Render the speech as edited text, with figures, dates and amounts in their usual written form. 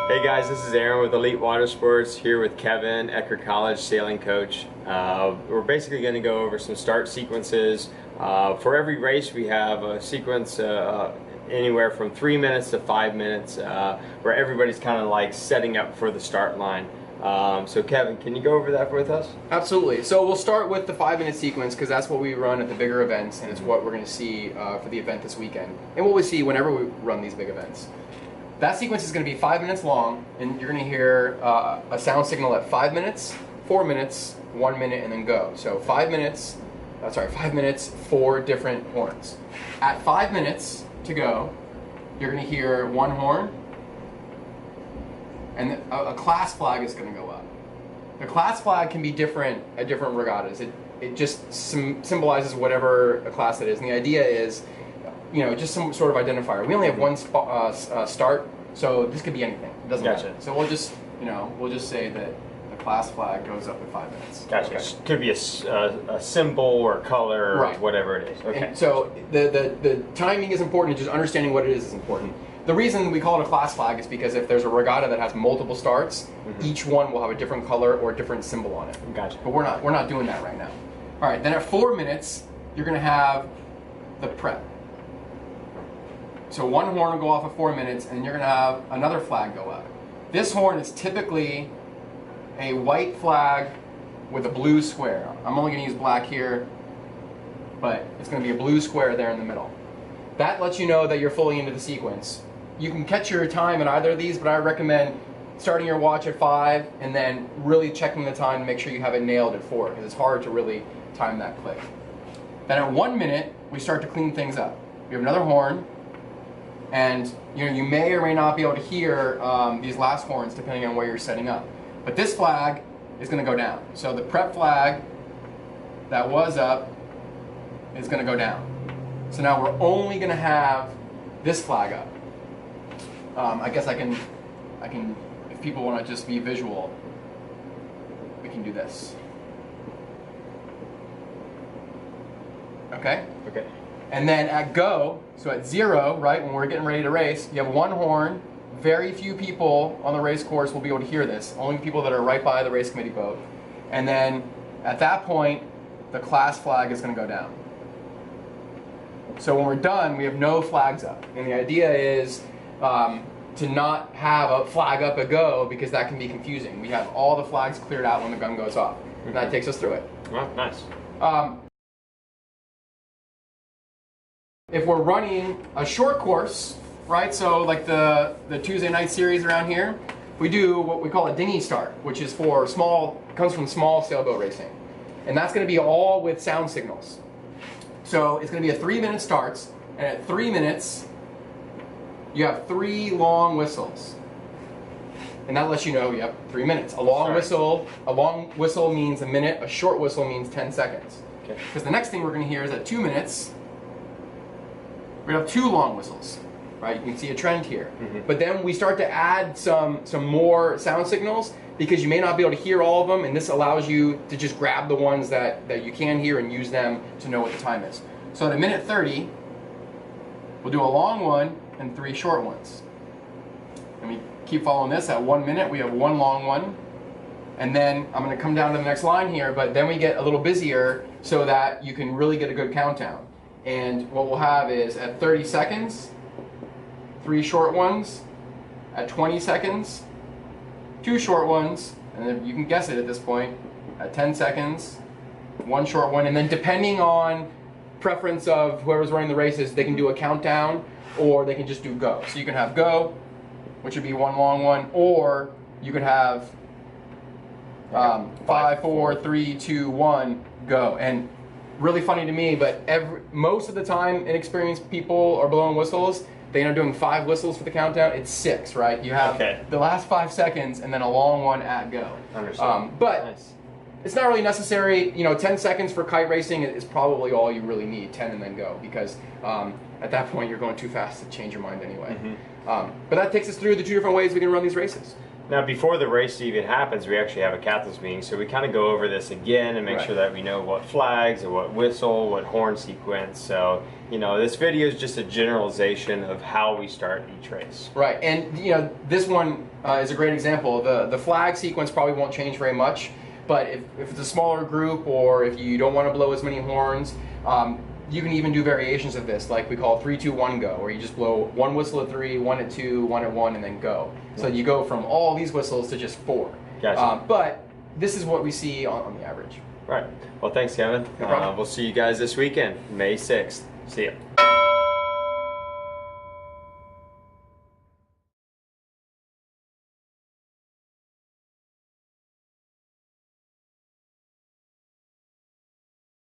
Hey guys, this is Aaron with Elite Water Sports, here with Kevin, Ecker College sailing coach. We're basically going to go over some start sequences. For every race we have a sequence anywhere from 3 minutes to 5 minutes where everybody's kind of like setting up for the start line. So Kevin, can you go over that with us? Absolutely. So we'll start with the 5-minute sequence because that's what we run at the bigger events, and it's what we're going to see for the event this weekend, and what we see whenever we run these big events. That sequence is going to be 5 minutes long, and you're going to hear a sound signal at 5 minutes, 4 minutes, 1 minute, and then go. So 5 minutes, 4 different horns. At 5 minutes to go, you're going to hear one horn, and a class flag is going to go up. The class flag can be different at different regattas. It just symbolizes whatever a class it is, and the idea is, just some sort of identifier. We only have one start, so this could be anything. It doesn't matter. So we'll just say that the class flag goes up in 5 minutes. Gotcha. Okay. Could be a symbol or color, or whatever it is. Okay. And so the timing is important, and just understanding what it is important. The reason we call it a class flag is because if there's a regatta that has multiple starts, each one will have a different color or a different symbol on it. Gotcha. But we're not doing that right now. All right. Then at 4 minutes, you're going to have the prep. So one horn will go off at 4 minutes, and you're going to have another flag go up. This horn is typically a white flag with a blue square. I'm only going to use black here, but it's going to be a blue square there in the middle. That lets you know that you're fully into the sequence. You can catch your time at either of these, but I recommend starting your watch at 5 and then really checking the time to make sure you have it nailed at 4, because it's hard to really time that click. Then at 1 minute, we start to clean things up. We have another horn. And you may or may not be able to hear these last horns depending on where you're setting up. But this flag is going to go down. So the prep flag that was up is going to go down. So now we're only going to have this flag up. I guess I can, if people want to just be visual, we can do this. Okay? Okay. And then at go, so at 0, right, when we're getting ready to race, you have one horn. Very few people on the race course will be able to hear this. Only people that are right by the race committee boat. And then at that point, the class flag is going to go down. So when we're done, we have no flags up. And the idea is to not have a flag up at go, because that can be confusing. We have all the flags cleared out when the gun goes off. And that takes us through it. Well, nice. If we're running a short course, right, so like the Tuesday night series around here, we do what we call a dinghy start, which is for comes from small sailboat racing. And that's going to be all with sound signals. So it's going to be a 3-minute starts, and at 3 minutes, you have 3 long whistles. And that lets you know you have 3 minutes. A long whistle means a minute, a short whistle means 10 seconds. Okay. Because the next thing we're going to hear is at 2 minutes, we're going to have 2 long whistles, right? You can see a trend here. But then we start to add some more sound signals, because you may not be able to hear all of them, and this allows you to just grab the ones that you can hear and use them to know what the time is. So at 1:30, we'll do a long one and 3 short ones. And we keep following this. At 1 minute, we have 1 long one. And then I'm going to come down to the next line here, but then we get a little busier so that you can really get a good countdown. And what we'll have is at 30 seconds, 3 short ones. At 20 seconds, 2 short ones. And then you can guess it at this point. At 10 seconds, 1 short one. And then depending on preference of whoever's running the races, they can do a countdown, or they can just do go. So you can have go, which would be 1 long one, or you could have 5, 4, 3, 2, 1, go. And really funny to me, but most of the time inexperienced people are blowing whistles. They end up doing 5 whistles for the countdown. It's 6, right? You have the last 5 seconds and then a long one at go. Understood. But nice. it's not really necessary. 10 seconds for kite racing is probably all you really need, 10 and then go, because at that point you're going too fast to change your mind anyway. But that takes us through the 2 different ways we can run these races. Now, before the race even happens, we actually have a captain's meeting, so we kind of go over this again and make Right. sure that we know what flags or what whistle, what horn sequence. So, this video is just a generalization of how we start each race. Right, and this one is a great example. The flag sequence probably won't change very much, but if it's a smaller group or if you don't want to blow as many horns, you can even do variations of this, like we call 3, 2, 1, go, where you just blow 1 whistle at 3, 1 at 2, 1 at 1, and then go. So you go from all these whistles to just 4. Gotcha. But this is what we see on the average. Right. Well, thanks, Kevin. No problem. We'll see you guys this weekend, May 6th. See ya.